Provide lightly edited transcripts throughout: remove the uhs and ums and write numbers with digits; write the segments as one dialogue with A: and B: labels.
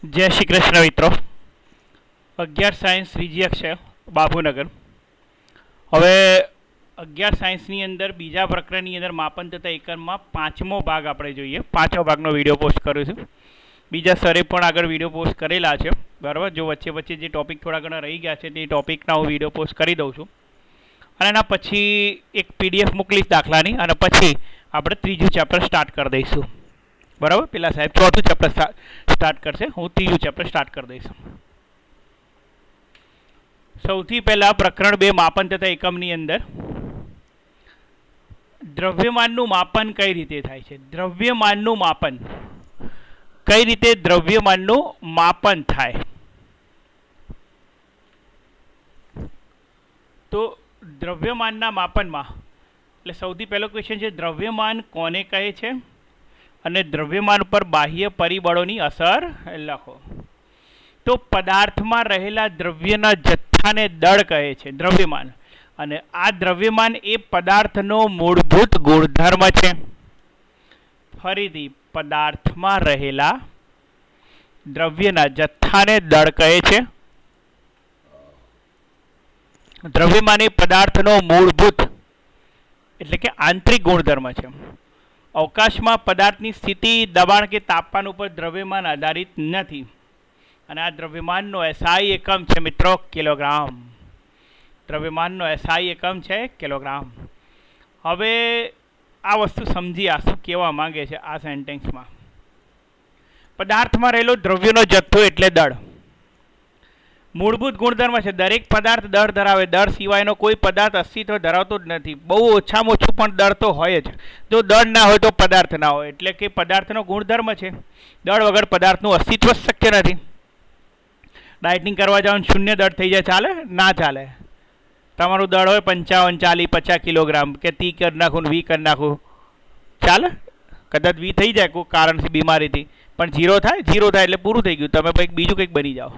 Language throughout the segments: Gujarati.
A: जय श्री कृष्ण मित्रों। 11 साइंस ત્રીજી અક્ષર બાબુનગર। હવે 11 સાયન્સની અંદર બીજા પ્રકરણની અંદર માપન તથા એકમમાં પાંચમો ભાગ આપણે જોઈએ। પાંચમો ભાગનો વિડીયો પોસ્ટ કરું છું। બીજા સરે પણ આગળ વિડીયો પોસ્ટ કરેલા છે, બરાબર। જો વચ્ચે વચ્ચે જે ટોપિક થોડા ઘણા રહી ગયા છે તે ટોપિકના હું વિડીયો પોસ્ટ કરી દઉં છું અને એના પછી એક પીડીએફ મોકલીશ દાખલાની અને પછી આપણે ત્રીજું ચેપ્ટર સ્ટાર્ટ કરી દઈશું, બરાબર। પેલા સાહેબ ચોથું ચેપ્ટર સ્ટાર્ટ કરશે, હું ત્રીજું ચેપ્ટર સ્ટાર્ટ કરી દઈશ। સૌથી પહેલા પ્રકરણ 2 માપન તથા એકમની અંદર દ્રવ્યમાનનું માપન કઈ રીતે થાય છે। દ્રવ્યમાનનું માપન કઈ રીતે દ્રવ્યમાનનું માપન થાય, તો દ્રવ્યમાનના માપનમાં એટલે સૌથી પહેલો ક્વેશ્ચન છે દ્રવ્યમાન કોને કહે છે અને દ્રવ્યમાન પર બાહ્ય પરિબળોની અસર લખો। તો પદાર્થમાં રહેલા દ્રવ્યના જથ્થાને દળ કહે છે દ્રવ્યમાન, અને આ દ્રવ્યમાન એ પદાર્થનો મૂળભૂત ગુણધર્મ છે। ફરીથી, પદાર્થમાં રહેલા દ્રવ્યના જથ્થાને દળ કહે છે। દ્રવ્યમાન એ પદાર્થનો મૂળભૂત એટલે કે આંતરિક ગુણધર્મ છે। અવકાશમાં પદાર્થની સ્થિતિ, દબાણ કે તાપમાન ઉપર દ્રવ્યમાન આધારિત નથી અને આ દ્રવ્યમાનનો એસઆઈ એકમ છે મિત્રો કિલોગ્રામ। દ્રવ્યમાનનો એસઆઈ એકમ છે કિલોગ્રામ। હવે આ વસ્તુ સમજી આ શું કહેવા માંગે છે આ સેન્ટેન્સમાં। પદાર્થમાં રહેલો દ્રવ્યનો જથ્થો એટલે દળ મૂળભૂત ગુણધર્મ છે। દરેક પદાર્થ દળ ધરાવે, દળ સિવાયનો કોઈ પદાર્થ અસ્તિત્વ ધરાવતો જ નથી। બહુ ઓછામાં ઓછું પણ દળ તો હોય જ, જો દળ ના હોય તો પદાર્થ ના હોય, એટલે કે પદાર્થનો ગુણધર્મ છે। દળ વગર પદાર્થનું અસ્તિત્વ શક્ય નથી। ડાયટિંગ કરવા જાઓ શૂન્ય દળ થઈ જાય, ચાલે? ના ચાલે। તમારું દળ હોય 55, 40, 50 કિલોગ્રામ કે 30 કરી નાખું, 20 કરી નાખું, ચાલે? કદાચ 20 થઈ જાય કોઈ કારણથી, બીમારીથી, પણ 0 થાય? 0 થાય એટલે પૂરું થઈ ગયું, તમે કંઈક બીજું કંઈક બની જાઓ।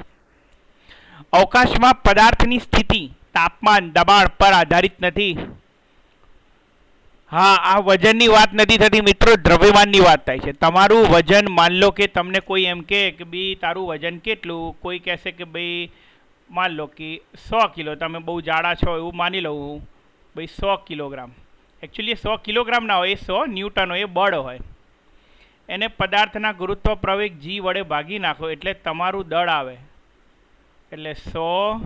A: અવકાશમાં પદાર્થની સ્થિતિ, તાપમાન, દબાણ પર આધારિત નથી। હા, આ વજનની વાત નથી થતી મિત્રો, દ્રવ્યમાનની વાત થાય છે। તમારું વજન, માન લો કે તમને કોઈ એમ કહે કે ભાઈ તારું વજન કેટલું, કોઈ કહેશે કે ભાઈ માન લો કે 100 કિલો, તમે બહુ જાડા છો એવું માની લઉં હું, ભાઈ 100 કિલોગ્રામ। એકચ્યુઅલી 100 કિલોગ્રામ ના હોય, એ 100 ન્યૂટન હોય, એ બળ હોય। એને પદાર્થના ગુરુત્વ પ્રવેગ જી વડે ભાગી નાખો એટલે તમારું દળ આવે। એટલે 100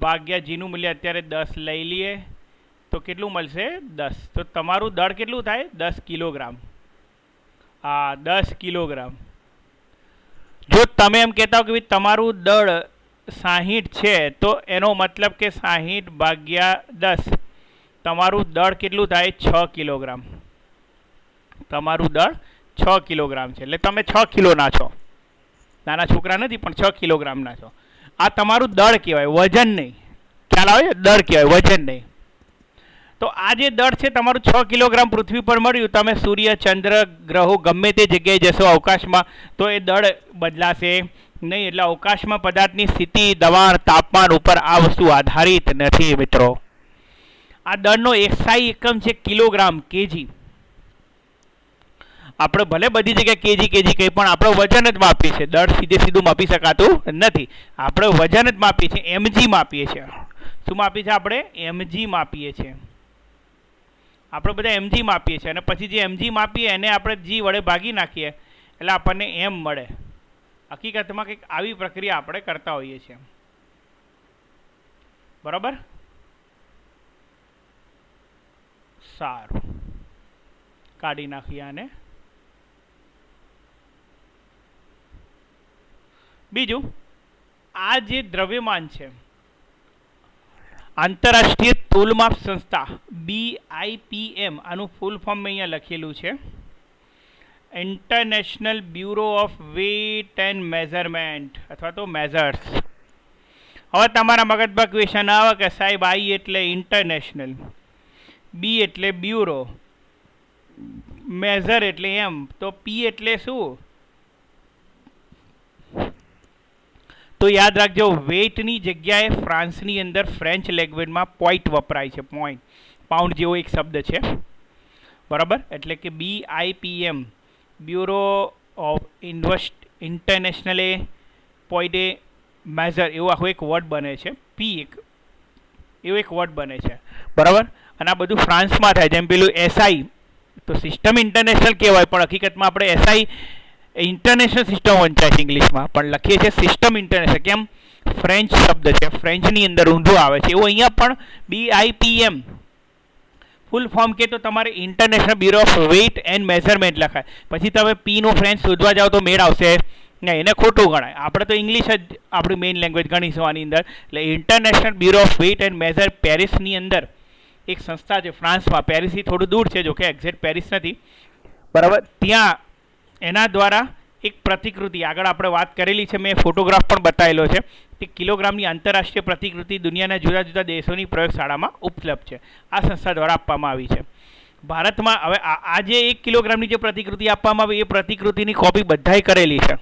A: ભાગ્યા જીનું મૂલ્ય અત્યારે 10 લઈ લઈએ તો કેટલું મળશે? 10। તો તમારું દળ કેટલું થાય? 10 કિલોગ્રામ। હા, 10 કિલોગ્રામ। જો તમે એમ કહેતા હો કે ભાઈ તમારું દળ 60 છે, તો એનો મતલબ કે 60 ભાગ્યા 10 તમારું દળ કેટલું થાય? 6 કિલોગ્રામ। તમારું દળ 6 કિલોગ્રામ છે, એટલે તમે 6 કિલોના છો। નાના છોકરા નથી પણ 6 કિલોગ્રામના છો। આ તમારું દળ કહેવાય, વજન નહીં। ખ્યાલ આવે? દળ કહેવાય, વજન નહીં। તો આ જે દળ છે તમારું 6 કિલોગ્રામ પૃથ્વી પર મળ્યું, તમે સૂર્ય, ચંદ્ર, ગ્રહો ગમે તે જગ્યાએ જશો અવકાશમાં તો એ દળ બદલાશે નહીં। એટલે અવકાશમાં પદાર્થની સ્થિતિ, દબાણ, તાપમાન ઉપર આ વસ્તુ આધારિત નથી મિત્રો। આ દળનો એસઆઈ એકમ છે કિલોગ્રામ, કેજી। આપણે ભલે બધી જગ્યાએ કેજી કેજી કંઈ પણ આપણે વજન જ માપીએ છીએ, દળ સીધે સીધું માપી શકાતું નથી। આપણે વજન જ માપીએ છીએ, એમજી માપીએ છીએ। શું માપીએ છીએ આપણે? એમજી માપીએ છીએ। આપણે બધા એમજી માપીએ છીએ અને પછી જે એમજી માપીએ એને આપણે જી વડે ભાગી નાખીએ એટલે આપણને એમ મળે। હકીકતમાં કંઈક આવી પ્રક્રિયા આપણે કરતા હોઈએ છીએ, બરાબર? સારું, કાઢી નાખીએ આને। બીજું, આ જે દ્રવ્યમાન છે, આંતરરાષ્ટ્રીય તોલમાપ સંસ્થા BIPM, આનું ફૂલ ફોર્મ અહીંયા લખેલું છે, international bureau of weight and measurement અથવા તો મેઝર્સ। હવે તમારા મગજમાં ક્વેશ્ચન આવે કે સાહેબ I એટલે ઇન્ટરનેશનલ, B એટલે બ્યુરો, મેઝર એટલે એમ, તો P એટલે શું? તો યાદ રાખજો, વેટની જગ્યાએ ફ્રાન્સની અંદર ફ્રેન્ચ લેંગ્વેજમાં પોઈન્ટ વપરાય છે, પોઈન્ટ, પાઉન્ડ જેવો એક શબ્દ છે, બરાબર? એટલે કે BIPM બ્યુરો ઓફ ઇન્ટરનેશનલે પોઈડે મેઝર એવો આખો એક વર્ડ બને છે, પી એવો એક વર્ડ બને છે, બરાબર. અને આ બધું ફ્રાન્સમાં થાય. જેમ પેલું એસઆઈ, તો સિસ્ટમ ઇન્ટરનેશનલ કહેવાય, પણ હકીકતમાં આપણે એસઆઈ ઇન્ટરનેશનલ સિસ્ટમ વંચાય છે ઇંગ્લિશમાં, પણ લખીએ છીએ સિસ્ટમ ઇન્ટરનેશનલ. કેમ? ફ્રેન્ચ શબ્દ છે, ફ્રેન્ચની અંદર ઊંધું આવે છે. એવું અહીંયા પણ BIPM ફૂલ ફોર્મ કે તો તમારે international bureau of weight and measurement લખાય. પછી તમે પીનું ફ્રેન્ચ શોધવા જાઓ તો મેળ આવશે નહીં, એને ખોટું ગણાય. આપણે તો ઇંગ્લિશ જ આપણી મેઇન લેંગ્વેજ ગણીશું આની અંદર. એટલે international bureau of weight and measure પેરિસની અંદર એક સંસ્થા છે ફ્રાન્સમાં. પેરિસથી થોડું દૂર છે, જોકે એક્ઝેક્ટ પેરિસ નથી, બરાબર. ત્યાં એના દ્વારા એક પ્રતિકૃતિ, આગળ આપણે વાત કરેલી છે, મેં ફોટોગ્રાફ પણ બતાવેલો છે, કે કિલોગ્રામની આંતરરાષ્ટ્રીય પ્રતિકૃતિ દુનિયાના જુદા જુદા દેશોની પ્રયોગશાળામાં ઉપલબ્ધ છે. આ સંસ્થા દ્વારા આપવામાં આવી છે. ભારતમાં હવે આ જે 1 કિલોગ્રામની જે પ્રતિકૃતિ આપવામાં આવી, એ પ્રતિકૃતિની કોપી બધાએ કરેલી છે,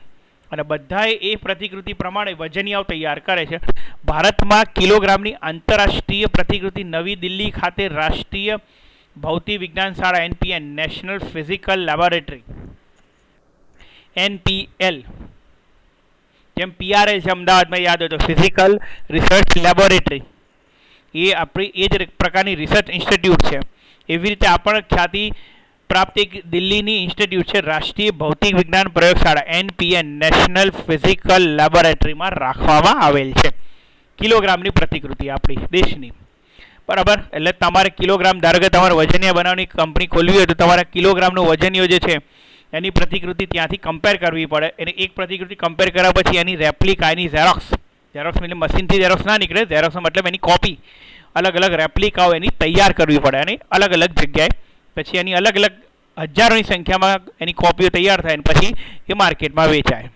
A: અને બધાએ એ પ્રતિકૃતિ પ્રમાણે વજનિયાઓ તૈયાર કરે છે. ભારતમાં કિલોગ્રામની આંતરરાષ્ટ્રીય પ્રતિકૃતિ નવી દિલ્હી ખાતે રાષ્ટ્રીય ભૌતિક વિજ્ઞાન શાળા NPL national physical laboratory NPL, જેમ PRL છે અમદાવાદમાં, યાદ હોય તો ફિઝિકલ રિસર્ચ લેબોરેટરી, એ આપણી એ જ પ્રકારની રિસર્ચ ઇન્સ્ટિટ્યૂટ છે. એવી રીતે આપણે ખ્યાતિ પ્રાપ્ત એક દિલ્હીની ઇન્સ્ટિટ્યૂટ છે રાષ્ટ્રીય ભૌતિક વિજ્ઞાન પ્રયોગશાળા NPN નેશનલ ફિઝિકલ લેબોરેટરીમાં રાખવામાં આવેલ છે કિલોગ્રામની પ્રતિકૃતિ આપણી દેશની, બરાબર. એટલે તમારે કિલોગ્રામ, ધારો કે તમારે વજનિયા બનાવવાની કંપની ખોલવી હોય તો તમારે કિલોગ્રામનું વજનિયો જે છે એની પ્રતિકૃતિ ત્યાંથી કમ્પેર કરવી પડે. એને એક પ્રતિકૃતિ કમ્પેર કર્યા પછી એની રેપ્લિકા, એની ઝેરોક્સ એટલે મશીનથી ઝેરોક્સ ના નીકળે, ઝેરોક્સ મતલબ એની કોપી, અલગ અલગ રેપ્લિકાઓ એની તૈયાર કરવી પડે, અને અલગ અલગ જગ્યાએ પછી એની અલગ અલગ હજારોની સંખ્યામાં એની કોપીઓ તૈયાર થાય, અને પછી એ માર્કેટમાં વેચાય,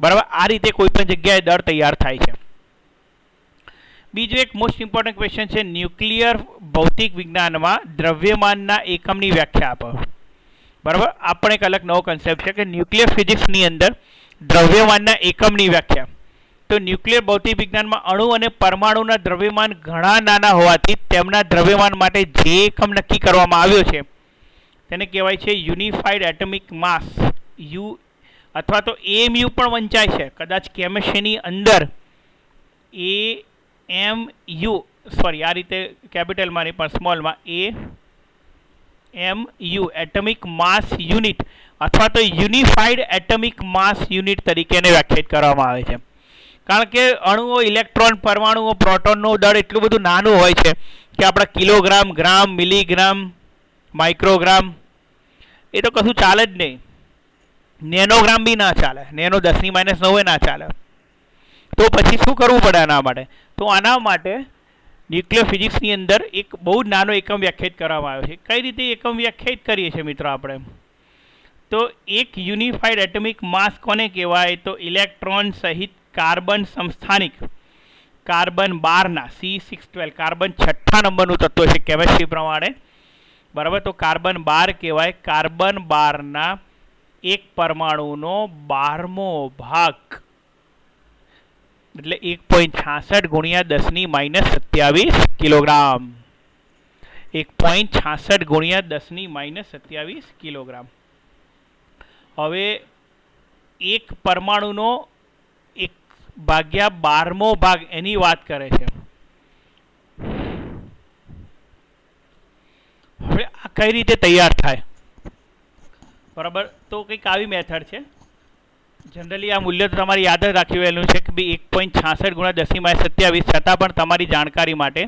A: બરાબર. આ રીતે કોઈ પણ જગ્યાએ દર તૈયાર થાય છે. બીજો એક મોસ્ટ ઇમ્પોર્ટન્ટ ક્વેશ્ચન છે, ન્યુક્લિયર ભૌતિક વિજ્ઞાનમાં દ્રવ્યમાનના એકમની વ્યાખ્યા આપો, બરાબર. આ પણ એક અલગ નવો કન્સેપ્ટ છે કે ન્યુક્લિયર ફિઝિક્સની અંદર દ્રવ્યમાનના એકમની વ્યાખ્યા. તો ન્યુક્લિયર ભૌતિક વિજ્ઞાનમાં અણુ અને પરમાણુના દ્રવ્યમાન ઘણા નાના હોવાથી તેમના દ્રવ્યમાન માટે જે એકમ નક્કી કરવામાં આવ્યો છે તેને કહેવાય છે યુનિફાઈડ એટમિક માસ, યુ, અથવા તો AMU પણ વંચાય છે કદાચ કેમિસ્ટ્રીની અંદર. AMU, સોરી, આ રીતે કેપિટલમાં નહીં પણ સ્મોલમાં, AMU એટમિક માસ યુનિટ, અથવા તો યુનિફાઈડ એટમિક માસ યુનિટ તરીકે એને વ્યાખ્યાયિત કરવામાં આવે છે. કારણ કે અણુઓ, ઇલેક્ટ્રોન, પરમાણુઓ, પ્રોટોનનું દળ એટલું બધું નાનું હોય છે કે આપણા કિલોગ્રામ, ગ્રામ, મિલીગ્રામ, માઇક્રોગ્રામ એ તો કશું ચાલે જ નહીં. નેનોગ્રામ બી ના ચાલે, નેનો 10⁻⁹ ના ચાલે. તો પછી શું કરવું પડે આના માટે? તો આના માટે ન્યુક્લિયર ફિઝિક્સની અંદર એક બહુ જ નાનો એકમ વ્યાખ્યાયિત કરવામાં આવ્યો છે. કઈ રીતે એકમ વ્યાખ્યાયિત કરીએ છીએ મિત્રો આપણે? તો એક યુનિફાઈડ એટમિક માસ કોને કહેવાય? તો ઇલેક્ટ્રોન સહિત કાર્બન સમસ્થાનિક, કાર્બન 12ના C612, કાર્બન 6થા નંબરનું તત્વ છે કેમેસ્ટ્રી પ્રમાણે, બરાબર. તો કાર્બન 12 કહેવાય. કાર્બન 12ના એક પરમાણુનો 12મો ભાગ, એટલે 1.66 ગુણ્યા 10⁻27 કિલોગ્રામ. 1.66 ગુણ્યા 10⁻27 કિલોગ્રામ. હવે એક પરમાણુનો 1/12મો ભાગ એની વાત કરે છે. હવે આ કઈ રીતે તૈયાર થાય, બરાબર? તો કંઈક આવી મેથડ છે. જનરલી આ મૂલ્ય તો તમારે યાદ જ રાખેલું છે કે ભાઈ 1.66 ગુણ્યા 10⁻27, છતાં પણ તમારી જાણકારી માટે,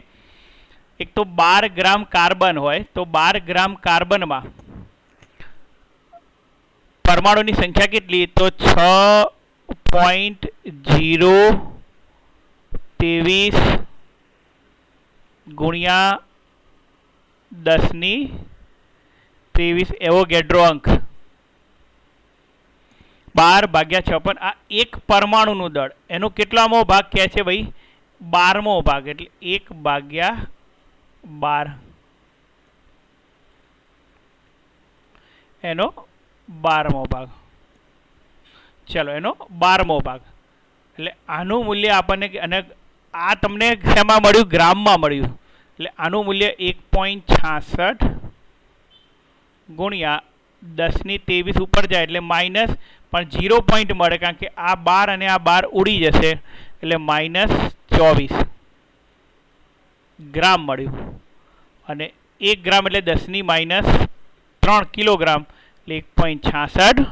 A: એક તો 12 ગ્રામ કાર્બન હોય, તો 12 ગ્રામ કાર્બનમાં પરમાણુની સંખ્યા કેટલી? તો 6.023 ગુણ્યા 10⁻23 એવોગેડ્રો અંક, 12/56. આ એક પરમાણુનું દળ, એનો કેટલામો ભાગ કહે છે ભાઈ? 12મો ભાગ, એટલે 1/12 એનો 12મો ભાગ. ચલો, એનો 12મો ભાગ. એટલે આનું મૂલ્ય આપણને, અને આ તમને શેમાં મળ્યું? ગ્રામમાં મળ્યું. એટલે આનું મૂલ્ય 1.66 ગુણ્યા 10⁻23 ઉપર જાય એટલે પણ 0 પોઈન્ટ મળે, કારણ કે આ 12 અને આ 12 ઉડી જશે, એટલે -24 ગ્રામ મળ્યું. અને 1 ગ્રામ એટલે 10⁻³ કિલોગ્રામ, એટલે 1.66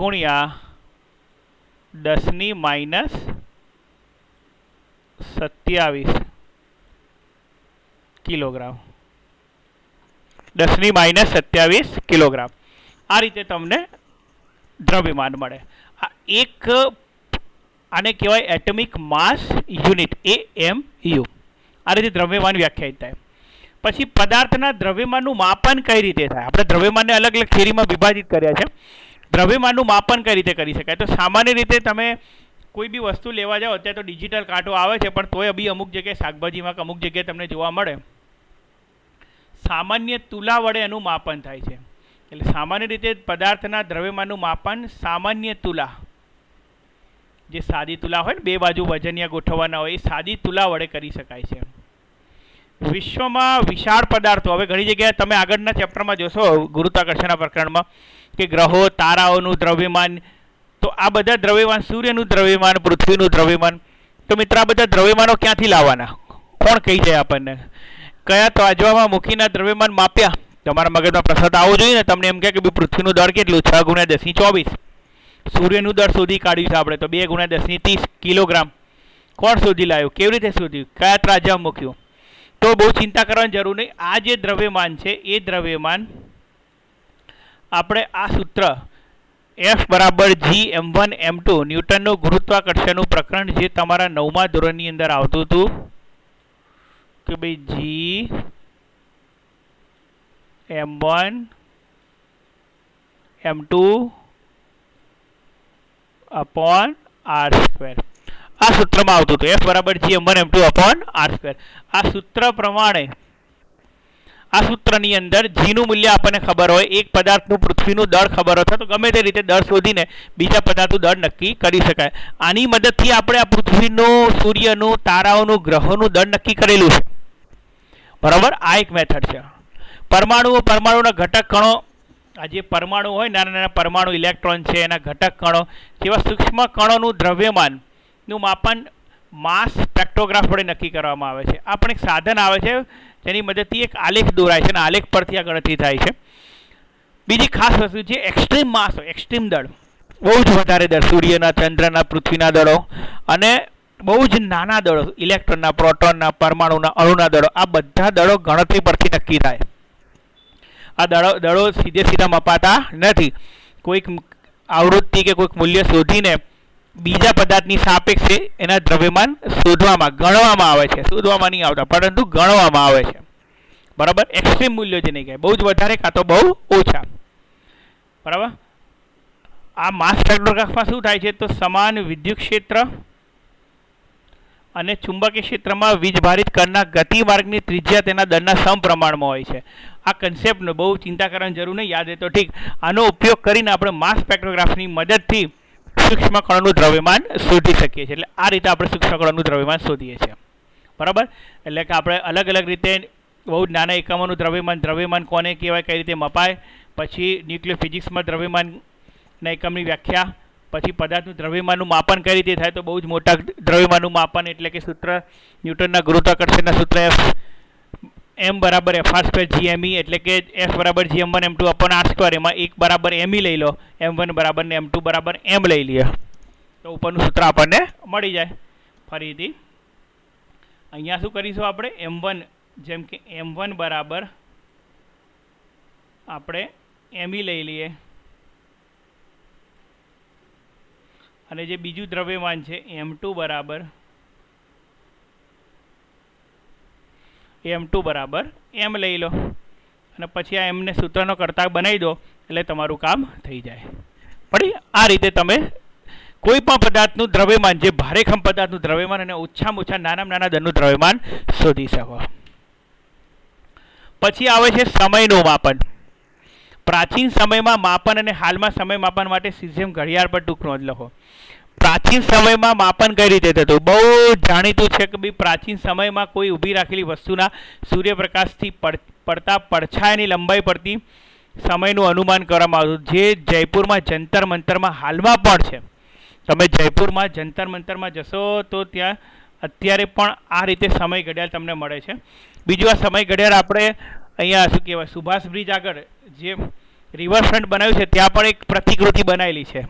A: ગુણ્યા 10⁻27 કિલોગ્રામ. 10⁻27 કિલોગ્રામ. આ રીતે તમને દ્રવ્યમાન મળે. આ એક આને કહેવાય એટમિક માસ યુનિટ, AMU. આ રીતે દ્રવ્યમાન વ્યાખ્યાયિત થાય. પછી પદાર્થના દ્રવ્યમાનનું માપન કઈ રીતે થાય? આપણે દ્રવ્યમાનને અલગ અલગ થિયરીમાં વિભાજિત કર્યા છે. દ્રવ્યમાનનું માપન કઈ રીતે કરી શકાય? તો સામાન્ય રીતે તમે કોઈ બી વસ્તુ લેવા જાઓ, અત્યારે તો ડિજિટલ કાંટો આવે છે, પણ તોય બી અમુક જગ્યાએ શાકભાજીમાં અમુક જગ્યાએ તમને જોવા મળે, સામાન્ય તુલા વડે એનું માપન થાય છે. એટલે સામાન્ય રીતે પદાર્થના દ્રવ્યમાનનું માપન સામાન્ય તુલા, જે સાદી તુલા હોય ને, બે બાજુ વજનિયા ગોઠવવાના હોય, એ સાદી તુલા વડે કરી શકાય છે. વિશ્વમાં વિશાળ પદાર્થો, હવે ઘણી જગ્યાએ તમે આગળના ચેપ્ટરમાં જોશો ગુરુત્વાકર્ષણના પ્રકરણમાં કે ગ્રહો, તારાઓનું દ્રવ્યમાન, તો આ બધા દ્રવ્યમાન, સૂર્યનું દ્રવ્યમાન, પૃથ્વીનું દ્રવ્યમાન, તો મિત્ર આ બધા દ્રવ્યમાનો ક્યાંથી લાવવાના? કોણ કહી જાય આપણને? કયા ત્રાજવામાં મૂકીને દ્રવ્યમાન માપ્યા? તમારા મગજમાં પ્રશ્ન આવવો જોઈએ ને. તમને એમ કહે કે પૃથ્વીનું દળ કેટલું? 6 × 10⁻24. સૂર્યનું દળ શોધી કાઢ્યું છે આપણે, તો 2 × 10⁻30 કિલોગ્રામ. કોણ શોધી લાવ્યું? કેવી રીતે શોધ્યું? કયા ત્રાજવામાં મૂક્યું? તો બહુ ચિંતા કરવાની જરૂર નહીં. આ જે દ્રવ્યમાન છે એ દ્રવ્યમાન આપણે આ સૂત્ર F = G_m1_m2 ન્યૂટનનું ગુરુત્વાકર્ષણનું પ્રકરણ, જે તમારા 9મા ધોરણની અંદર આવતું હતું કે ભાઈ G_m1_m2/r². આ સૂત્રમાં આવતું હતું, F = G_m1_m2/r². આ સૂત્ર પ્રમાણે, આ સૂત્રની અંદર જીનું મૂલ્ય આપણને ખબર હોય, એક પદાર્થનું પૃથ્વીનું દળ ખબર હોય, તો ગમે તે રીતે દળ શોધીને બીજા પદાર્થનું દળ નક્કી કરી શકાય. આની મદદથી આપણે આ પૃથ્વીનું, સૂર્યનું, તારાઓનું, ગ્રહોનું દળ નક્કી કરેલું છે. બરાબર? આ એક મેથડ છે. પરમાણુઓ, પરમાણુના ઘટક કણો, આ જે પરમાણુ હોય, નાના નાના પરમાણુ, ઇલેક્ટ્રોન છે, એના ઘટક કણો જેવા સૂક્ષ્મ કણોનું દ્રવ્યમાનનું માપન માસ સ્પેક્ટ્રોગ્રાફ વડે નક્કી કરવામાં આવે છે. આ પણ એક સાધન આવે છે, જેની મદદથી એક આલેખ દોરાય છે અને આલેખ પરથી આ ગણતરી થાય છે. બીજી ખાસ વસ્તુ છે એક્સ્ટ્રીમ માસ, એક્સ્ટ્રીમ દળ, બહુ જ વધારે દળ, સૂર્યના, ચંદ્રના, પૃથ્વીના દળો, અને બહુ જ નાના દળો, ઇલેક્ટ્રોનના, પ્રોટોનના, પરમાણુના, અણુના દળો, આ બધા દળો ગણતરી પરથી નક્કી થાય. આ દળો સીધે સીધા મપાતા નથી. કોઈક આવૃત્તિ કે કોઈક મૂલ્ય શોધીને બીજા પદાર્થની સાપેક્ષે એના દ્રવ્યમાન શોધવામાં, ગણવામાં આવે છે. શોધવામાં નહીં આવતા, પરંતુ ગણવામાં આવે છે. બરાબર? એક્સ્ટ્રીમ મૂલ્યો જે નહીં કહે, બહુ જ વધારે કાં તો બહુ ઓછા. બરાબર? આ માસ સ્પેક્ટ્રોગ્રાફમાં શું થાય છે? તો સમાન વિદ્યુત ક્ષેત્ર અને ચુંબકીય ક્ષેત્રમાં વીજભારિત કણના ગતિમાર્ગની ત્રિજ્યા તેના દળના સમપ્રમાણમાં હોય છે. આ કન્સેપ્ટનો બહુ ચિંતા કરવાની જરૂર નહીં, યાદ રહે તો ઠીક. આનો ઉપયોગ કરીને આપણે માસ સ્પેક્ટ્રોગ્રાફની મદદથી સૂક્ષ્મ કણોનું દ્રવ્યમાન શોધી શકીએ છીએ. એટલે આ રીતે આપણે સૂક્ષ્મ કણોનું દ્રવ્યમાન શોધીએ છીએ. બરાબર? એટલે કે આપણે અલગ અલગ રીતે બહુ જ નાના એકમોનું દ્રવ્યમાન કોને કહેવાય, કઈ રીતે મપાય, પછી ન્યુક્લિયર ફિઝિક્સમાં દ્રવ્યમાનના એકમની વ્યાખ્યા, પછી પદાર્થનું દ્રવ્યમાનનું માપન કઈ રીતે થાય, તો બહુ જ મોટા દ્રવ્યમાનનું માપન એટલે કે સૂત્ર ન્યૂટનના ગુરુત્વાકર્ષણના સૂત્ર M = F²G_me, એટલે કે F = G_m1_m2/r². એમાં 1 = me લઈ લો, m1 = ને m2 = m લઈ લઈએ, તો ઉપરનું સૂત્ર આપણને મળી જાય. ફરીથી અહીંયા શું કરીશું આપણે? m1, જેમ કે m1 = આપણે me લઈ લઈએ, અને જે બીજું દ્રવ્યમાન છે m2 = m લઈ લો, અને પછી આ એમને સૂત્રનો કર્તા બનાવી દો, એટલે તમારું કામ થઈ જાય. પડી? આ રીતે તમે કોઈ પણ પદાર્થનું દ્રવ્યમાન, જે ભારેખમ પદાર્થનું દ્રવ્યમાન અને ઓછામાં ઓછા નાનામાં નાના દળનું દ્રવ્યમાન શોધી શકો. પછી આવે છે સમયનું માપન. પ્રાચીન સમયમાં માપન અને હાલમાં સમય માપન માટે સીઝિયમ ઘડિયાળ પર ટૂંક નોંધ લખો. પ્રાચીન સમયમાં માપન કઈ રીતે થતું? બહુ જાણીતું છે કે ભાઈ પ્રાચીન સમયમાં કોઈ ઊભી રાખેલી વસ્તુના સૂર્યપ્રકાશથી પડતા પડછાયાની લંબાઈ પરથી સમયનું અનુમાન કરવામાં આવતું, જે જયપુરમાં જંતર મંતરમાં હાલમાં પણ છે. તમે જયપુરમાં જંતર મંતરમાં જશો તો ત્યાં અત્યારે પણ આ રીતે સમય ઘડિયાળ તમને મળે છે. બીજું આ સમય ઘડિયાળ આપણે અહીંયા શું કહેવાય, સુભાષ બ્રિજ આગળ જે રિવરફ્રન્ટ બનાવ્યું છે ત્યાં પણ એક પ્રતિકૃતિ બનાવેલી છે.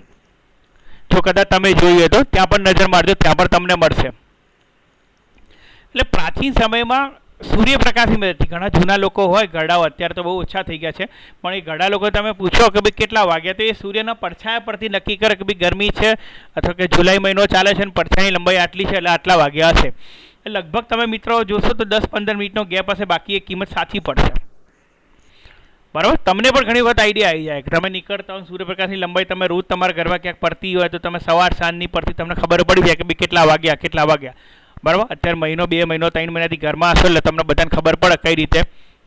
A: જો કદાચ તમે જોઈએ તો ત્યાં પણ નજર મારજો, ત્યાં પણ તમને મળશે. એટલે પ્રાચીન સમયમાં સૂર્યપ્રકાશની મદદથી ઘણા જૂના લોકો હોય ઘરડાઓ, અત્યારે તો બહુ ઓછા થઈ ગયા છે, પણ એ ઘરડા લોકો તમે પૂછો કે ભાઈ કેટલા વાગ્યા, તો એ સૂર્યના પડછાયા પરથી નક્કી કરે કે ભાઈ ગરમી છે અથવા કે જુલાઈ મહિનો ચાલે છે અને પડછાયાની લંબાઈ આટલી છે એટલે આટલા વાગ્યા હશે. એટલે લગભગ તમે મિત્રો જોશો તો 10-15 મિનિટનો ગેપ હશે, બાકી એ કિંમત સાચી પડશે. બરાબર, તમને પણ ઘણી વખત આઈડિયા આવી જાય કે તમે નીકળતા હોય સૂર્યપ્રકાશની લંબાઈ તમે રોજ તમારા ઘરમાં ક્યાંક પડતી હોય તો તમે સવાર સાંજની પરથી તમને ખબર પડી જાય કે ભાઈ કેટલા વાગ્યા. બરાબર, અત્યારે મહિનો 2 મહિનો 3 મહિનાથી ઘરમાં હશો એટલે તમને બધાને ખબર પડે કઈ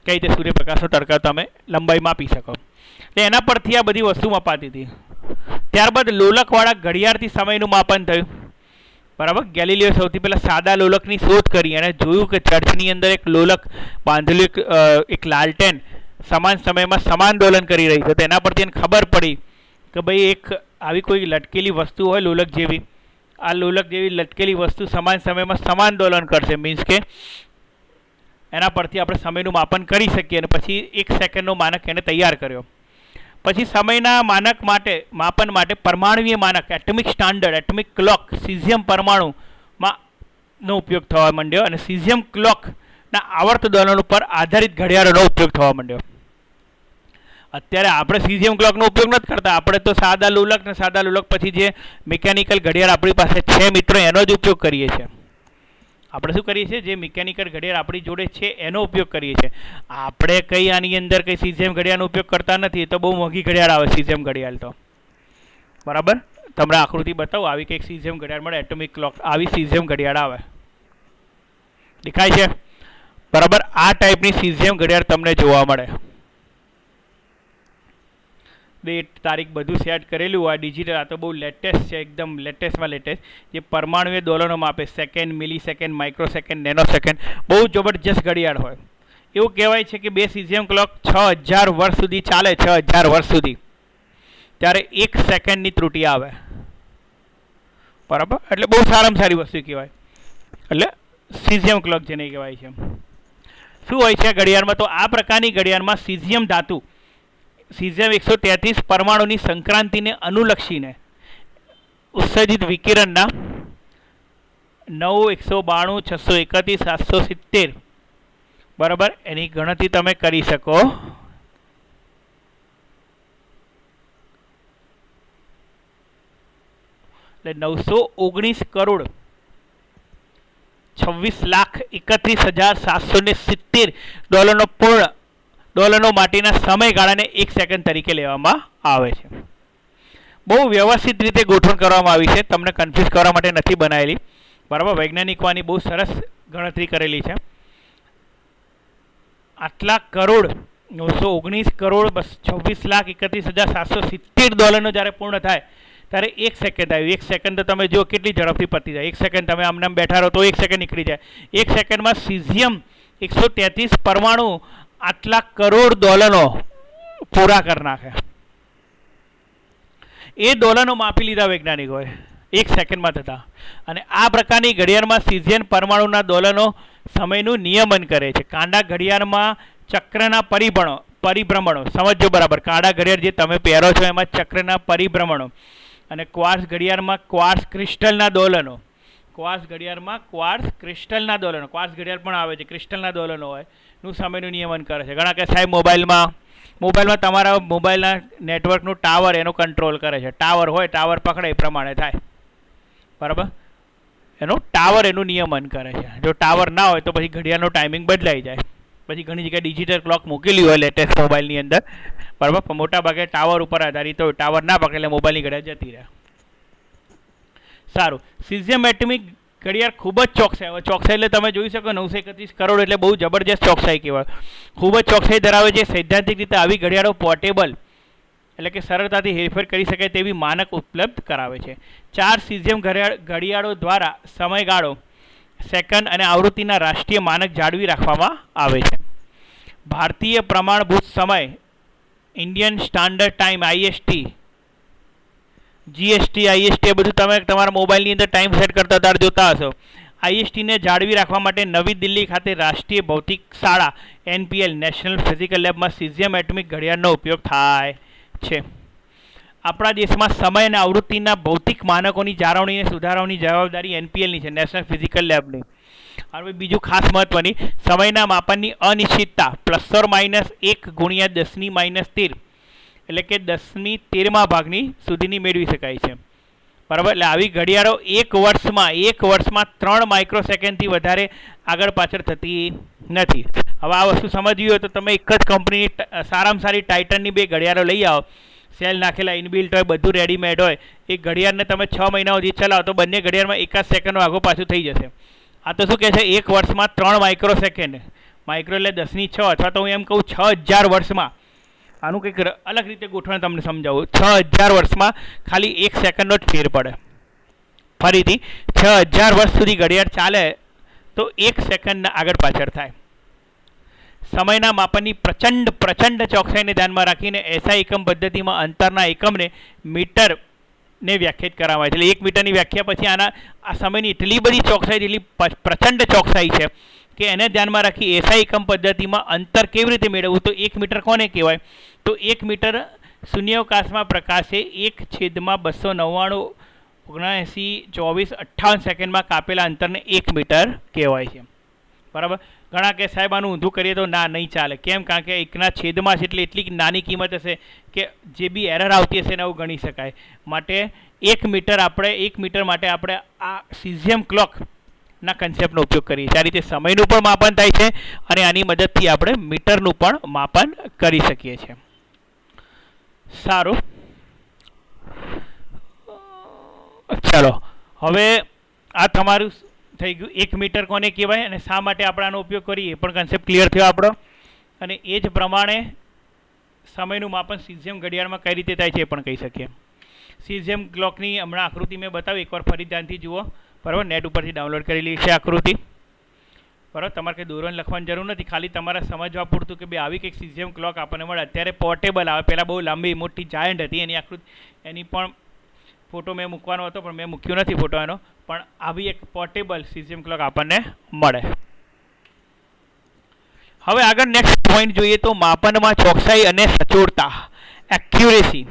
A: રીતે સૂર્યપ્રકાશનો તડકા તમે લંબાઈ માપી શકો. એટલે એના પરથી આ બધી વસ્તુ મપાતી હતી. ત્યારબાદ લોલકવાળા ઘડિયાળથી સમયનું માપન થયું. બરાબર, ગેલિલિયો સૌથી પહેલાં સાદા લોલકની શોધ કરી અને જોયું કે ચર્ચની અંદર એક લોલક બાંધેલું એક લાલટેન સમાન સમયમાં સમાન દોલન કરી રહી છે. તો એના પરથી એને ખબર પડી કે ભાઈ એક આવી કોઈ લટકેલી વસ્તુ હોય લોલક જેવી, આ લોલક જેવી લટકેલી વસ્તુ સમાન સમયમાં સમાન દોલન કરશે, મીન્સ કે એના પરથી આપણે સમયનું માપન કરી શકીએ. અને પછી 1 સેકન્ડનો માનક એને તૈયાર કર્યો. પછી સમયના માપન માટે પરમાણુય માનક atomic standard, atomic clock, caesium પરમાણુમાં નો ઉપયોગ થવા માંડ્યો અને સીઝિયમ ક્લોકના આવર્ત દોલન ઉપર આધારિત ઘડિયાળોનો ઉપયોગ થવા માંડ્યો. અત્યારે આપણે સીઝિયમ ક્લોકનો ઉપયોગ નથી કરતા, આપણે તો સાદા લોલક પછી જે મિકેનિકલ ઘડિયાળ આપણી પાસે છે મિત્રો એનો જ ઉપયોગ કરીએ છીએ. આપણે શું કરીએ છીએ, જે મિકેનિકલ ઘડિયાળ આપણી જોડે છે એનો ઉપયોગ કરીએ છીએ. આપણે કંઈ આની અંદર કંઈ સીઝિયમ ઘડિયાળનો ઉપયોગ કરતા નથી. એ તો બહુ મોંઘી ઘડિયાળ આવે સીઝિયમ ઘડિયાળ તો. બરાબર, તમને આકૃતિ બતાવું, આવી કંઈક સીઝિયમ ઘડિયાળ મળે, એટોમિક ક્લોક, આવી સીઝિયમ ઘડિયાળ આવે, દેખાય છે? બરાબર, આ ટાઈપની સીઝિયમ ઘડિયાળ તમને જોવા મળે. ડેટ તારીખ બધું સેટ કરેલું હોય ડિજિટલ. આ તો બહુ લેટેસ્ટ છે, એકદમ લેટેસ્ટમાં લેટેસ્ટ, જે પરમાણુએ દોલનોમાં આપે, second, millisecond, microsecond, nanosecond, બહુ જબરજસ્ત ઘડિયાળ હોય. એવું કહેવાય છે કે 2 સીઝિયમ ક્લોક 6000 વર્ષ સુધી ચાલે, 6000 વર્ષ સુધી, ત્યારે 1 સેકન્ડની ત્રુટિ આવે. બરાબર, એટલે બહુ સારામાં સારી વસ્તુ કહેવાય. એટલે સીઝિયમ ક્લોક જેને કહેવાય છે. શું હોય છે ઘડિયાળમાં? તો આ પ્રકારની ઘડિયાળમાં સીઝિયમ ધાતુ, સીઝિયમ 133 પરમાણુની સંક્રાંતિને અનુલક્ષીને ઉત્સર્જિત વિકિરણના 9, 192, 631, 770 બરાબર એની ગણતરી તમે કરી શકો. એટલે 919 કરોડ 26,31,770 ડોલરનો માટેના સમયગાળાને 1 સેકન્ડ તરીકે લેવામાં આવે છે. બહુ વ્યવસ્થિત રીતે ગોઠવણ કરવામાં આવી છે, તમને કન્ફ્યુઝ કરવા માટે નથી બનાવેલી. બરાબર, વૈજ્ઞાનિકોની બહુ સરસ ગણતરી કરેલી છે. આટલા કરોડ 919 કરોડ 26,31,770 ડોલરનો જ્યારે પૂર્ણ થાય ત્યારે 1 સેકન્ડ આવ્યું. 1 સેકન્ડ તો તમે જો કેટલી ઝડપથી પતી જાય. 1 સેકન્ડ તમે આમને બેઠા રહો તો 1 સેકન્ડ નીકળી જાય. 1 સેકન્ડમાં સીઝિયમ 133 પરમાણુ આટલા કરોડ દોલનો પૂરા કરી નાખે. એ દોલનો માપી લીધા વૈજ્ઞાનિકોએ 1 સેકન્ડમાં થતા. અને આ પ્રકારની ઘડિયાળમાં સીઝિયમ પરમાણુના દોલનો સમયનું નિયમન કરે છે. કાંડા ઘડિયાળમાં ચક્રના પરિભ્રમણો સમજો બરાબર. કાંડા ઘડિયાળ જે તમે પહેરો છો એમાં ચક્રના પરિભ્રમણો, અને ક્વાર્ટઝ ઘડિયાળમાં ક્વાર્ટઝ ક્રિસ્ટલના દોલનો. ક્વાર્ટઝ ઘડિયાળમાં ક્વાર્ટઝ ક્રિસ્ટલના દોલનો, ક્વાર્ટઝ ઘડિયાળ પણ આવે છે, ક્રિસ્ટલના દોલનો હોય નું સમયનું નિયમન કરે છે. ઘણા કે સાહેબ મોબાઈલમાં તમારા મોબાઈલના નેટવર્કનું ટાવર એનો કંટ્રોલ કરે છે. ટાવર હોય, ટાવર પકડે એ પ્રમાણે થાય. બરાબર, એનું ટાવર એનું નિયમન કરે છે. જો ટાવર ના હોય તો પછી ઘડિયાળનો ટાઈમિંગ બદલાઈ જાય. પછી ઘણી જગ્યાએ ડિજિટલ ક્લોક મૂકેલી હોય લેટેસ્ટ મોબાઈલની અંદર. બરાબર, પણ મોટાભાગે ટાવર ઉપર આધારિત હોય. ટાવર ના પકડે એટલે મોબાઈલની ઘડિયાળ જતી રહે. સારું, સીઝિયમ એટમિક ઘડિયાળ ખૂબ જ ચોકસાઈ હોય. ચોકસાઈ એટલે તમે જોઈ શકો 931 કરોડ એટલે બહુ જબરજસ્ત ચોકસાઈ કહેવાય. ખૂબ જ ચોકસાઈ ધરાવે છે. સૈદ્ધાંતિક રીતે આવી ઘડિયાળો પોર્ટેબલ એટલે કે સરળતાથી હેરફેર કરી શકાય તેવી માનક ઉપલબ્ધ કરાવે છે. 4 સીઝિયમ ઘડિયાળો દ્વારા સમયગાળો, સેકન્ડ અને આવૃત્તિના રાષ્ટ્રીય માનક જાળવી રાખવામાં આવે છે. ભારતીય પ્રમાણભૂત સમય Indian standard time IST, GST, IST એ બધું તમે તમારા મોબાઈલની અંદર ટાઈમ સેટ કરતા ત્યારે જોતા હશો. ISTને જાળવી રાખવા માટે નવી દિલ્હી ખાતે રાષ્ટ્રીય ભૌતિક શાળા NPL નેશનલ ફિઝિકલ લેબમાં સિઝિયમ એટમિક ઘડિયાળનો ઉપયોગ થાય છે. આપણા દેશમાં સમય અને આવૃત્તિના ભૌતિક માનકોની જાળવણી અને સુધારવાની જવાબદારી NPLની છે, નેશનલ ફિઝિકલ લેબની. હવે બીજું ખાસ મહત્વની, સમયના માપનની અનિશ્ચિતતા ±1 ગુણ્યા 10⁻13 એટલે કે 10⁻13 ભાગની સુધીની મેળવી શકાય છે. બરાબર, એટલે આવી ઘડિયાળો એક વર્ષમાં 3 માઇક્રોસેકન્ડથી વધારે આગળ પાછળ થતી નથી. હવે આ વસ્તુ સમજવી હોય તો તમે એક જ કંપનીની સારામાં સારી ટાઇટનની 2 ઘડિયાળો લઈ આવો, સેલ નાખેલા, ઇનબિલ્ટ હોય, બધું રેડીમેડ હોય. એ ઘડિયાળને તમે 6 મહિના સુધી ચલાવો તો બંને ઘડિયાળમાં એકાદ સેકન્ડનો આગો પાછું થઈ જશે. આ તો શું કહે છે, એક વર્ષમાં 3 માઇક્રોસેકન્ડ, માઇક્રો એટલે 10⁶, અથવા તો હું એમ કહું 6000 વર્ષમાં. આનું કંઈક અલગ રીતે ગોઠવણ તમને સમજાવું. 6000 વર્ષમાં ખાલી 1 સેકન્ડનો જ ફેર પડે. ફરીથી 6000 વર્ષ સુધી ઘડિયાળ ચાલે તો 1 સેકન્ડ આગળ પાછળ થાય. સમયના માપનની પ્રચંડ ચોકસાઈને ધ્યાનમાં રાખીને SI એકમ પદ્ધતિમાં અંતરના એકમને મીટરને વ્યાખ્યાયિત કરવામાં આવે છે. એટલે 1 મીટરની વ્યાખ્યા પછી આ સમયની એટલી બધી ચોકસાઈ, એટલી પ્રચંડ ચોકસાઈ છે કે એને ધ્યાનમાં રાખી SI એકમ પદ્ધતિમાં અંતર કેવી રીતે મેળવવું. તો 1 મીટર કોને કહેવાય? તો 1 મીટર શૂન્યાવકાશમાં પ્રકાશે 1/299,79,24,58 સેકન્ડમાં કાપેલા અંતરને 1 મીટર કહેવાય છે. બરાબર. ઘણા કે સાહેબ આનું ઊંધું કરીએ તો ના, નહીં ચાલે. કેમ? કારણ કે 1ના છેદમાં છે એટલે એટલી નાની કિંમત હશે કે જે બી એરર આવતી હશે ને એવું ગણી શકાય. માટે 1 મીટર માટે આપણે આ સિઝિયમ ક્લોકના કન્સેપ્ટનો ઉપયોગ કરીએ છીએ. આ રીતે સમયનું પણ માપન થાય છે અને આની મદદથી આપણે મીટરનું પણ માપન કરી શકીએ છીએ. સારું, ચલો હવે આ તમારું થઈ ગયું 1 મીટર કોને કહેવાય અને શા માટે આપણે આનો ઉપયોગ કરીએ એ પણ કન્સેપ્ટ ક્લિયર થયો આપણો. અને એ જ પ્રમાણે સમયનું માપન સિઝિયમ ઘડિયાળમાં કઈ રીતે થાય છે એ પણ કહી શકીએ. સિઝિયમ ક્લોકની હમણાં આકૃતિ મેં બતાવી, એકવાર ફરી ધ્યાનથી જુઓ. બરાબર, નેટ ઉપરથી ડાઉનલોડ કરેલી છે આકૃતિ. બરાબર, તમારે કંઈ દોરોને લખવાની જરૂર નથી, ખાલી તમારે સમજવા પૂરતું કે ભાઈ આવી કંઈક સિઝિયમ ક્લોક આપણને મળે. અત્યારે પોર્ટેબલ આવે, પહેલાં બહુ લાંબી મોટી જાયન્ટ હતી, એની આકૃતિ, એની પણ ફોટો મેં મૂકવાનો હતો પણ મેં મૂક્યો નથી ફોટો એનો. પણ આવી એક પોર્ટેબલ સિઝિયમ ક્લોક આપણને મળે. હવે આગળ નેક્સ્ટ પોઈન્ટ જોઈએ તો માપનમાં ચોકસાઈ અને સચોટતા, એક્યુરેસી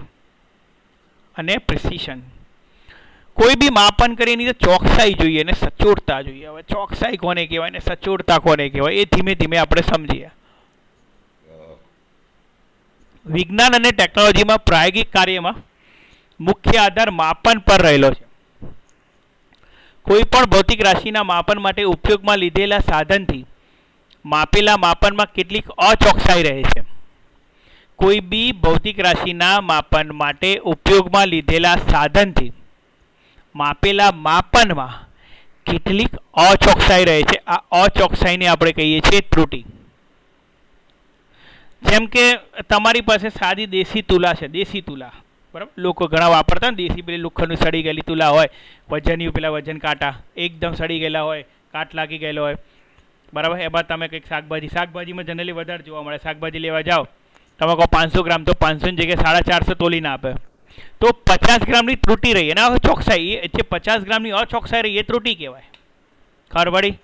A: અને પ્રિસિશન. કોઈ બી માપન કરીએ એની તો ચોકસાઈ જોઈએ અને સચોટતા જોઈએ. હવે ચોકસાઈ કોને કહેવાય અને સચોટતા કોને કહેવાય એ ધીમે ધીમે આપણે સમજીએ. વિજ્ઞાન અને ટેકનોલોજીમાં પ્રાયોગિક કાર્યમાં મુખ્ય આધાર માપન પર રહેલો છે. કોઈ પણ ભૌતિક રાશિના માપન માટે ઉપયોગમાં લીધેલા સાધનથી માપેલા માપનમાં કેટલીક અચોકસાઈ રહે છે. કોઈ બી ભૌતિક રાશિના માપન માટે ઉપયોગમાં લીધેલા સાધનથી માપેલા માપનમાં કેટલીક અચોકસાઈ રહે છે. આ અચોકસાઈને આપણે કહીએ છીએ ત્રુટિ. જેમ કે તમારી પાસે સાદી દેશી તુલા છે, દેશી તુલા, બરાબર, લોકો ઘણા વાપરતા ને દેશી, પેલી લોખંડની સડી ગયેલી તુલા હોય, વજનની પેલા વજન કાંટા એકદમ સડી ગયેલા હોય, કાટ લાગી ગયેલો હોય. બરાબર, એમાં તમે કંઈક શાકભાજીમાં જનરલી વધારે જોવા મળે. શાકભાજી લેવા જાઓ, તમે કહો 500 ગ્રામ, તો 500ની જગ્યાએ 450 તોલીને આપે. તો 50 ગ્રામની ત્રુટિ રહી, અને અચોકસાઈ, એ જે 50 ગ્રામની અચોકસાઈ રહી એ ત્રુટિ કહેવાય. ખબર પડી?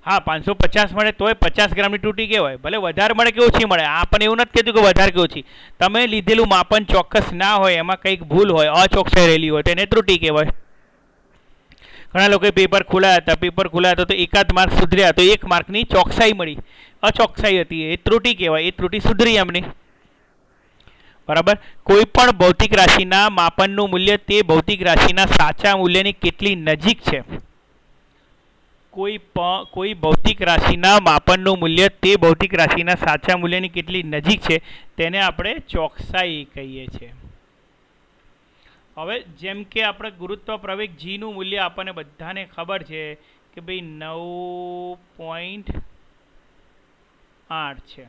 A: હા, 550 મળે તોય 50 ગ્રામની ત્રુટિ કહેવાય. ભલે વધારે મળે કે ઓછી મળે, આ પણ એવું નથી કહેતું કે વધારે કે ઓછી. તમે લીધેલું માપન ચોક્કસ ના હોય, એમાં કંઈક ભૂલ હોય, અચોકસાઈ રહેલી હોય તો એને ત્રુટિ કહેવાય. ઘણા લોકોએ પેપર ખોલાયા હતા તો એકાદ માર્ક સુધર્યા તો 1 માર્કની ચોકસાઈ મળી, અચોકસાઈ હતી, એ ત્રુટિ કહેવાય. એ ત્રુટિ સુધરી એમની. બરાબર. કોઈ પણ ભૌતિક રાશિના માપનનું મૂલ્ય તે ભૌતિક રાશિના સાચા મૂલ્યની કેટલી નજીક છે. કોઈ ભૌતિક રાશિના માપનનું મૂલ્ય તે ભૌતિક રાશિના સાચા મૂલ્યની કેટલી નજીક છે તેને આપણે ચોકસાઈ કહીએ છીએ. હવે જેમ કે આપણે ગુરુત્વ પ્રવેગ જીનું મૂલ્ય આપણને બધાને ખબર છે કે ભાઈ 9.8 છે.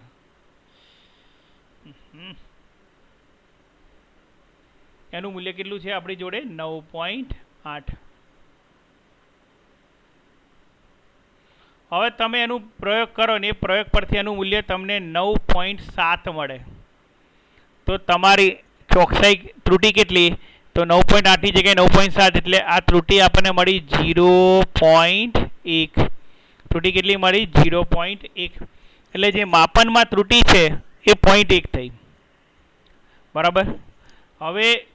A: એનું મૂલ્ય કેટલું છે આપણી જોડે? 9.8. હવે તમે એનું પ્રયોગ કરો ને એ પ્રયોગ પરથી એનું મૂલ્ય તમને 9.7 મળે. તો તમારી ચોકસાઈ ત્રુટિ કેટલી? તો 9.8ની જગ્યાએ 9.7, એટલે આ ત્રુટિ આપણને મળી 0.1. ત્રુટિ કેટલી મળી? 0.1. એટલે જે માપનમાં ત્રુટિ છે એ 0.1 થઈ. બરાબર. હવે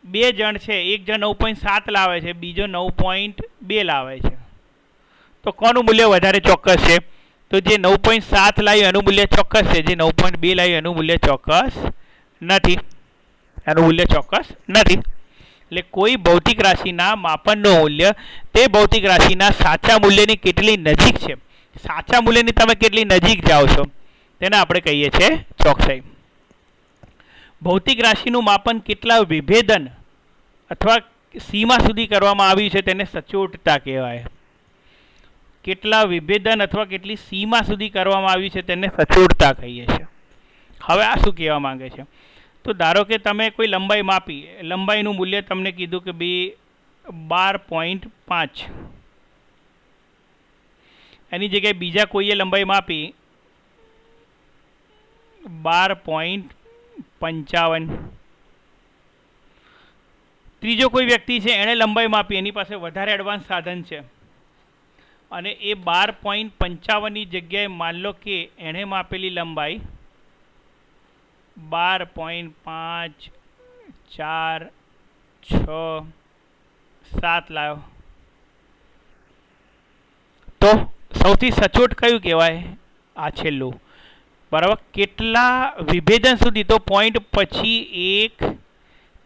A: બે જણ છે, એક જણ 9.7 લાવે છે, બીજો 9.2 લાવે છે, તો કોનું મૂલ્ય વધારે ચોક્કસ છે? તો જે 9.7 લાવ્યું એનું મૂલ્ય ચોક્કસ છે, જે 9.2 લાવ્યું એનું મૂલ્ય ચોક્કસ નથી. એનું મૂલ્ય ચોક્કસ નથી. એટલે કોઈ ભૌતિક રાશિના માપનનું મૂલ્ય તે ભૌતિક રાશિના સાચા મૂલ્યની કેટલી નજીક છે, સાચા મૂલ્યની તમે કેટલી નજીક જાઓ છો, તેને આપણે કહીએ છીએ ચોકસાઈ. ભૌતિક રાશિનું માપન કેટલા વિભેદન અથવા સીમા સુધી કરવામાં આવ્યું છે તેને સચોટતા કહેવાય. કેટલા વિભેદન અથવા કેટલી સીમા સુધી કરવામાં આવ્યું છે તેને સચોટતા કહીએ છીએ. હવે આ શું કહેવા માંગે છે? તો ધારો કે તમે કોઈ લંબાઈ માપી, લંબાઈનું મૂલ્ય તમને કીધું કે ભાઈ 12.5, એની જગ્યાએ બીજા કોઈએ લંબાઈ માપી 12.55. ત્રીજો કોઈ વ્યક્તિ છે એણે લંબાઈ માપી, એની પાસે વધારે એડવાન્સ સાધન છે અને એ 12.55ની જગ્યાએ માન લો કે એણે માપેલી લંબાઈ 12.5, 4, 6, 7 લાવ્યો, તો સૌથી સચોટ કયું કહેવાય? આ છેલ્લું. બરાબર. કેટલા વિભેદન સુધી? તો પોઈન્ટ પછી 1,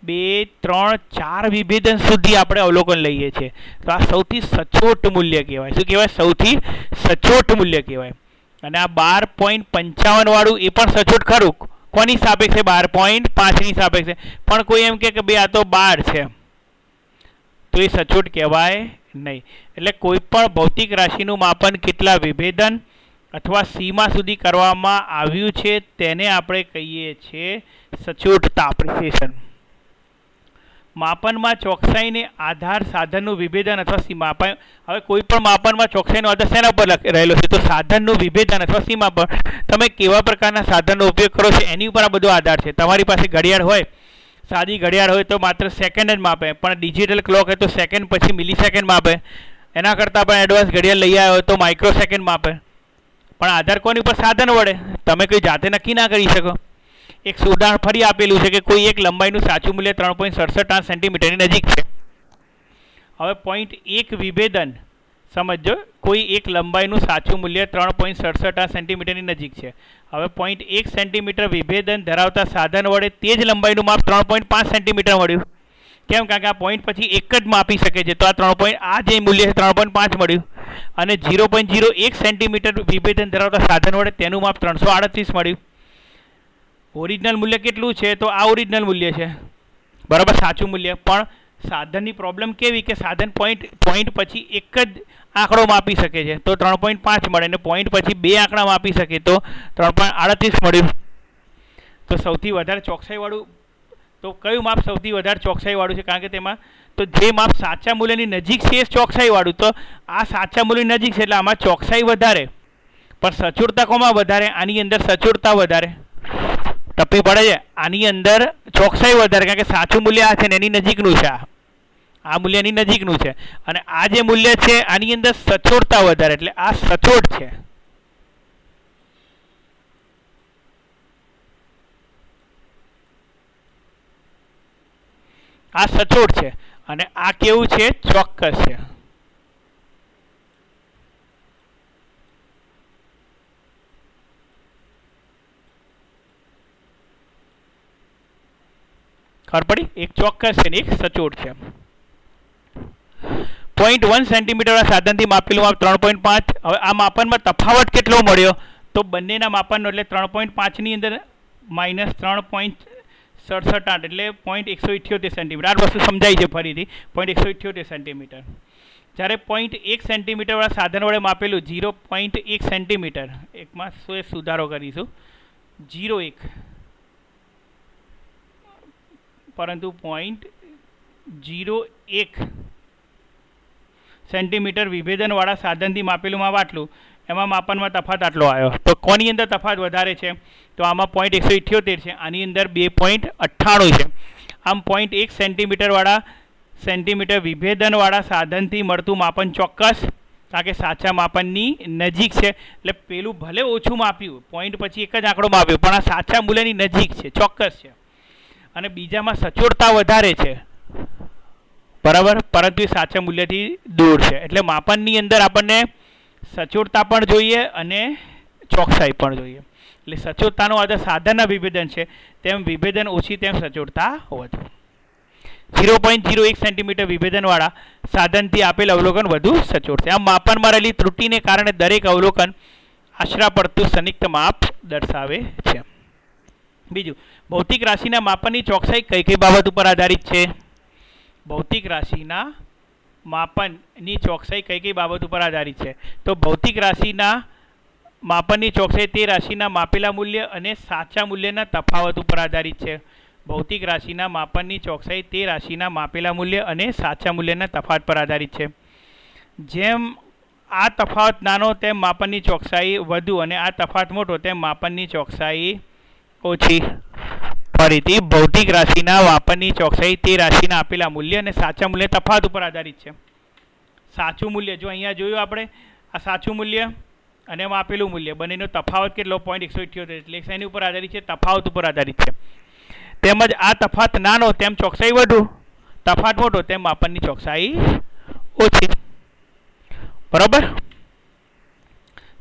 A: 2, 3, 4 વિભેદન સુધી આપણે અવલોકન લઈએ છીએ. તો આ સૌથી સચોટ મૂલ્ય કહેવાય. શું કહેવાય? સૌથી સચોટ મૂલ્ય કહેવાય. અને આ 12.55 વાળું એ પણ સચોટ ખરું. કોની સાપેક્ષે? 12.5ની સાપેક્ષે. પણ કોઈ એમ કે ભાઈ આ તો 12 છે, તો એ સચોટ કહેવાય નહીં. એટલે કોઈ પણ ભૌતિક રાશિનું માપન કેટલા વિભેદન અથવા સીમા સુધી કરવામાં આવ્યું છે તેને આપણે કહીએ છીએ સચોટતા, પ્રિસિશન. માપનમાં ચોકસાઈને આધાર સાધનનું વિભેદન અથવા સીમા. હવે કોઈ પણ માપનમાં ચોકસાઈનો આધાર શેના પર રહેલો છે? તો સાધનનું વિભેદન અથવા સીમા પર. તમે કેવા પ્રકારના સાધનનો ઉપયોગ કરો છો એની ઉપર આ બધો આધાર છે. તમારી પાસે ઘડિયાળ હોય, સાદી ઘડિયાળ હોય તો માત્ર સેકન્ડ જ માપે, પણ ડિજિટલ ક્લોક હોય તો સેકન્ડ પછી મિલી સેકન્ડ માપે. એના કરતાં પણ એડવાન્સ ઘડિયાળ લઈ આવ્યો હોય તો માઇક્રો સેકન્ડ માપે. પણ આધાર કોની ઉપર? સાધન વડે. તમે કોઈ જાતે નક્કી ના કરી શકો. એક ઉદાહરણ ફરી આપેલું છે કે કોઈ એક લંબાઈનું સાચું મૂલ્ય 3.67 સેન્ટીમીટરની નજીક છે. હવે 0.1 વિભેદન સમજો. કોઈ એક લંબાઈનું સાચું મૂલ્ય 3.67 સેન્ટીમીટરની નજીક છે. હવે 0.1 સેન્ટીમીટર વિભેદન ધરાવતા સાધન વડે તે જ લંબાઈનું માપ 3.5 સેન્ટીમીટર મળ્યું. કેમ? કારણ કે આ પોઈન્ટ પછી એક જ માપી શકે છે. તો આ જે મૂલ્ય છે 3.5 મળ્યું. અને 0.01 સેન્ટીમીટર વિભેદન ધરાવતા સાધન વડે તેનું માપ 338 મળ્યું. ઓરિજિનલ મૂલ્ય કેટલું છે? તો આ ઓરિજિનલ મૂલ્ય છે. બરાબર, સાચું મૂલ્ય. પણ સાધનની પ્રોબ્લેમ કેવી કે સાધન પોઈન્ટ પછી એક જ આંકડો માપી શકે છે, તો 3.5 મળે. અને પોઈન્ટ પછી બે આંકડા માપી શકે તો 3.38 મળ્યું. તો સૌથી વધારે ચોકસાઈવાળું, તો કયું માપ સૌથી વધારે ચોકસાઈવાળું છે? કારણ કે તેમાં તો જે માપ સાચા મૂલ્યની નજીક છે એ ચોકસાઈવાળું. તો આ સાચા મૂલ્યની નજીક છે એટલે આમાં ચોકસાઈ વધારે, પણ સચોટતા કોમાં વધારે? આની અંદર સચોટતા વધારે. ટપ્પી પડે છે. આની અંદર ચોકસાઈ વધારે, કારણ કે સાચું મૂલ્ય આ છે ને એની નજીકનું છે. આ મૂલ્ય એની નજીકનું છે અને આ જે મૂલ્ય છે આની અંદર સચોટતા વધારે, એટલે આ સચોટ છે. આ સચોટ છે અને આ કેવું છે? ચોક્કસ છે. ખબર પડી? એક ચોક્કસ છે ને એક સચોટ છે. 0.1 સેન્ટીમીટરના સાધનથી માપેલું માપ 3.5. હવે આ માપનમાં તફાવત કેટલો મળ્યો? તો બંનેના માપનનો એટલે 3.5ની અંદર -3.67 એટલે 0.178 સેન્ટીમીટર. આ વસ્તુ સમજાય છે ફરીથી. 0.178 સેન્ટીમીટર. જ્યારે 0.1 સેન્ટીમીટરવાળા સાધન વડે માપેલું 0.1 સેન્ટીમીટર, એકમાં સુધારો કરીશું, 0.1, પરંતુ 0.01 સેન્ટીમીટર વિભેદનવાળા સાધનથી માપેલું માપ આટલું. એમાં માપનમાં તફાત આટલો આવ્યો. તો કોની અંદર તફાત વધારે છે? તો આમાં 1.178 છે, આની અંદર 2.98 છે. આમ 1 સેન્ટીમીટર વિભેદનવાળા સાધનથી મળતું માપન ચોક્કસ, કારણ કે સાચા માપનની નજીક છે. એટલે પેલું ભલે ઓછું માપ્યું, પોઈન્ટ પછી એક જ આંકડો માપ્યો, પણ આ સાચા મૂલ્યની નજીક છે, ચોક્કસ છે. અને બીજામાં સચોટતા વધારે છે, બરાબર, પરંતુ એ સાચા મૂલ્યથી દૂર છે. એટલે માપનની અંદર આપણને સચોટતા પણ જોઈએ અને ચોકસાઈ પણ જોઈએ. એટલે સચોટતાનો આધાર સાધનના વિભેદન છે, તેમ વિભેદન ઓછી તેમ સચોટતા વધુ. 0.01 સેન્ટીમીટર વિભેદનવાળા સાધનથી આપેલ અવલોકન વધુ સચોટ છે. આમ માપનમાં રહેલી ત્રુટિને કારણે દરેક અવલોકન આશરા પડતું સંયુક્ત માપ દર્શાવે છે. બીજું, ભૌતિક રાશિના માપનની ચોકસાઈ કઈ કઈ બાબત ઉપર આધારિત છે? ભૌતિક રાશિના માપનની ચોકસાઈ કઈ કઈ બાબત ઉપર આધારિત છે? તો ભૌતિક રાશિના માપનની ચોકસાઈ તે રાશિના માપેલા મૂલ્ય અને સાચા મૂલ્યના તફાવત ઉપર આધારિત છે. ભૌતિક રાશિના માપનની ચોકસાઈ તે રાશિના માપેલા મૂલ્ય અને સાચા મૂલ્યના તફાવત પર આધારિત છે. જેમ આ તફાવત નાનો તેમ માપનની ચોકસાઈ વધુ, અને આ તફાવત મોટો તેમ માપનની ચોકસાઈ ઓછી. ફરીથી, ભૌતિક રાશિના માપનની ચોકસાઈ તે રાશિના આપેલા મૂલ્ય અને સાચા મૂલ્ય તફાવત ઉપર આધારિત છે. સાચું મૂલ્ય, જો અહીંયા જોયું આપણે, આ સાચું મૂલ્ય અને માપેલું મૂલ્ય બંનેનો તફાવત કેટલો? 1.178. એટલે એની ઉપર આધારિત છે, તફાવત ઉપર આધારિત છે. તેમજ આ તફાવત નાનો તેમ ચોકસાઈ વધુ, તફાવત મોટો તેમ માપનની ચોકસાઈ ઓછી. બરાબર,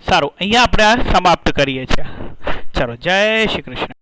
A: સારું, અહીંયા આપણે આ સમાપ્ત કરીએ છીએ. ચાલો, જય શ્રી કૃષ્ણ.